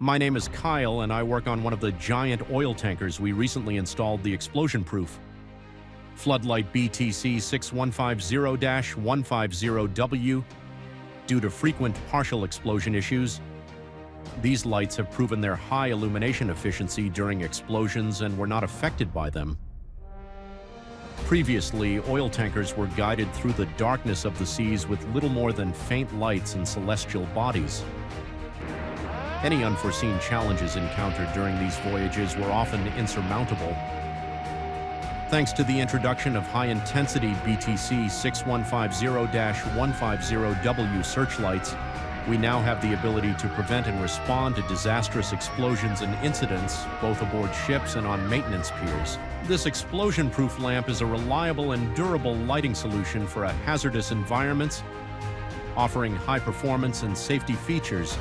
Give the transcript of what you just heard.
My name is Kyle, and I work on one of the giant oil tankers we recently installed the explosion-proof Floodlight BTC 6150-150W. Due to frequent partial explosion issues, these lights have proven their high illumination efficiency during explosions and were not affected by them. Previously, oil tankers were guided through the darkness of the seas with little more than faint lights and celestial bodies. Any unforeseen challenges encountered during these voyages were often insurmountable. Thanks to the introduction of high-intensity BTC 6150-150W searchlights, we now have the ability to prevent and respond to disastrous explosions and incidents, both aboard ships and on maintenance piers. This explosion-proof lamp is a reliable and durable lighting solution for hazardous environments, offering high performance and safety features